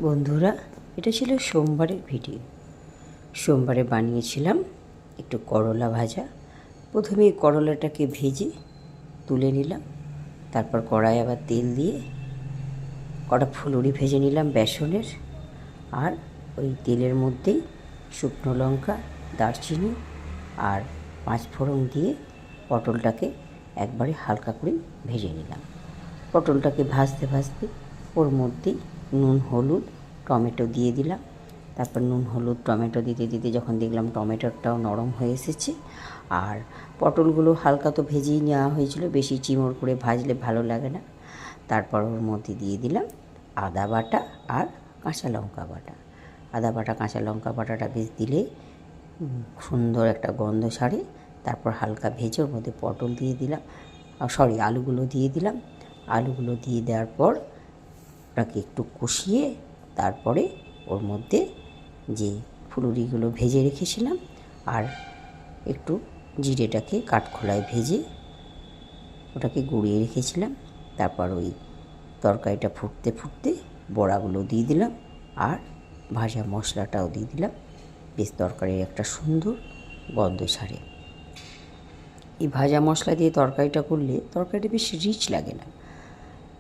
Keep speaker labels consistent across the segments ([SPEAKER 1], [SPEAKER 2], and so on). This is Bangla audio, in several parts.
[SPEAKER 1] বন্ধুরা, এটা ছিল সোমবারের ভিডিও। সোমবারে বানিয়েছিলাম একটু করলা ভাজা। প্রথমে করলাটাকে ভেজে তুলে নিলাম, তারপর কড়াই আবার তেল দিয়ে কটা ফুলুরি ভেজে নিলাম বেসনের। আর ওই তেলের মধ্যেই শুকনো লঙ্কা, দারচিনি আর 5 ফোড়ন দিয়ে পটলটাকে একবারে হালকা করে ভেজে নিলাম। পটলটাকে ভাজতে ভাজতে ওর মধ্যেই নুন, হলুদ, টমেটো দিয়ে দিলাম। তারপর নুন, হলুদ, টমেটো দিতে দিতে যখন দেখলাম টমেটোটাও নরম হয়ে এসেছে, আর পটলগুলো হালকা তো ভেজেই নেওয়া হয়েছিল, বেশি চিমড় করে ভাজলে ভালো লাগে না। তারপর ওর মধ্যে দিয়ে দিলাম আদা বাটা আর কাঁচা লঙ্কা বাটা। আদা বাটা, কাঁচা লঙ্কা বাটাটা বেশ দিলে সুন্দর একটা গন্ধ ছাড়ে। তারপর হালকা ভেজে ওর মধ্যে পটল দিয়ে দিলাম, আলুগুলো দিয়ে দিলাম। আলুগুলো দিয়ে দেওয়ার পর ওটাকে একটু কষিয়ে তারপরে ওর মধ্যে যে ফুলুরিগুলো ভেজে রেখেছিলাম আর একটু জিরেটাকে কাঠখোলায় ভেজে ওটাকে গুঁড়িয়ে রেখেছিলাম। তারপর ওই তরকারিটা ফুটতে ফুটতে বড়াগুলো দিয়ে দিলাম আর ভাজা মশলাটাও দিয়ে দিলাম। বেশ তরকারির একটা সুন্দর গন্ধ ছাড়ে। এই ভাজা মশলা দিয়ে তরকারিটা করলে তরকারিটা বেশ রিচ লাগে না,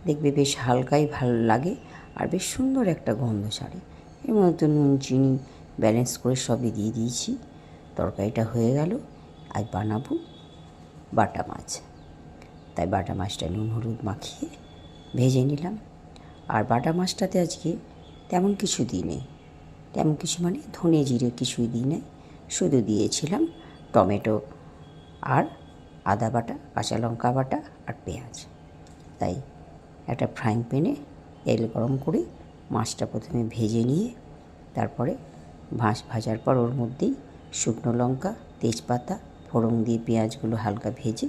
[SPEAKER 1] দেখবে বেশ হালকাই ভালো লাগে আর বেশ সুন্দর একটা গন্ধ ছাড়ে। এর মধ্যে নুন, চিনি ব্যালেন্স করে সবই দিয়ে দিয়েছি। তরকারিটা হয়ে গেল। আজ বানাবো বাটা মাছ, তাই বাটা মাছটা নুন হলুদ মাখিয়ে ভেজে নিলাম। আর বাটা মাছটাতে আজকে তেমন কিছু দিই নেই, তেমন কিছু মানে ধনে জিরে কিছুই দিই নেই, শুধু দিয়েছিলাম টমেটো আর আদা বাটা, কাঁচা লঙ্কা বাটা আর পেঁয়াজ। তাই একটা ফ্রাইং প্যানে তেল গরম করে মাছটা প্রথমে ভেজে নিয়ে তারপরে ভাজার পর ওর মধ্যেই শুকনো লঙ্কা, তেজপাতা, ফোড়ন দিয়ে পেঁয়াজগুলো হালকা ভেজে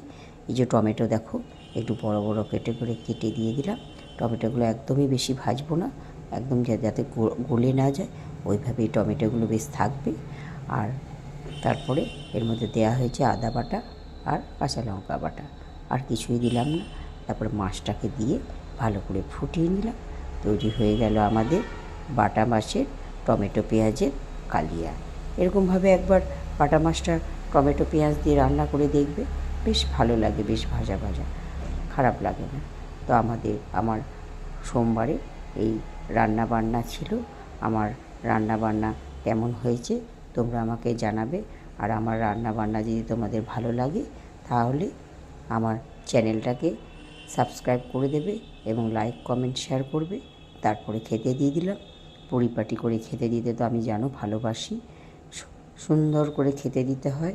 [SPEAKER 1] এই যে টমেটো দেখো একটু বড় বড় কেটে করে কেটে দিয়ে দিলাম। টমেটোগুলো একদমই বেশি ভাজবো না, একদম যাতে গলে না যায় ওইভাবেই টমেটোগুলো বেশ থাকবে। আর তারপরে এর মধ্যে দেওয়া হয়েছে আদা বাটা আর কাঁচা লঙ্কা বাটা, আর কিছুই দিলাম না। তারপরে মাছটাকে দিয়ে ভালো করে ফুটিয়ে নিলাম। তৈরি হয়ে গেল আমাদের বাটা মাছের টমেটো পেঁয়াজের কালিয়া। এরকমভাবে একবার বাটা মাছটা টমেটো পেঁয়াজ দিয়ে রান্না করে দেখবে, বেশ ভালো লাগে, বেশ ভাজা ভাজা, খারাপ লাগে না। তো আমার সোমবারে এই রান্না বান্না ছিল। আমার রান্না বান্না কেমন হয়েছে তোমরা আমাকে জানাবে। আর আমার রান্না বান্না যদি তোমাদের ভালো লাগে তাহলে আমার চ্যানেলটাকে সাবস্ক্রাইব করে দেবে এবং লাইক, কমেন্ট, শেয়ার করবে। তারপরে খেতে দিয়ে দিলাম। পরিপাটি করে খেতে দিতে তো আমি জানো ভালোবাসি। সুন্দর করে খেতে দিতে হয়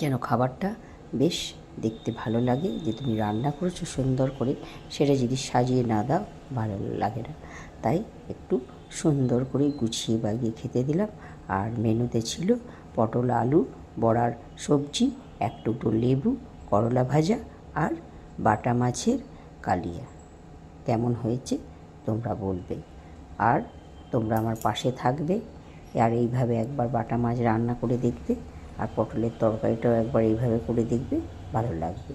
[SPEAKER 1] যেন খাবারটা বেশ দেখতে ভালো লাগে। যে তুমি রান্না করেছো সুন্দর করে, সেটা যদি সাজিয়ে না দাও ভালো লাগে না। তাই একটু সুন্দর করে গুছিয়ে বাগিয়ে খেতে দিলাম। আর মেনুতে ছিল পটল, আলু, বড়ার সবজি, এক টুকরো লেবু, করলা ভাজা আর বাটা মাছের কালিয়া। কেমন হয়েছে তোমরা বলবে। আর তোমরা আমার পাশে থাকবে আর এইভাবে একবার বাটা মাছ রান্না করে দেখবে আর পটলের তরকারিটাও একবার এইভাবে করে দেখবে, ভালো লাগবে।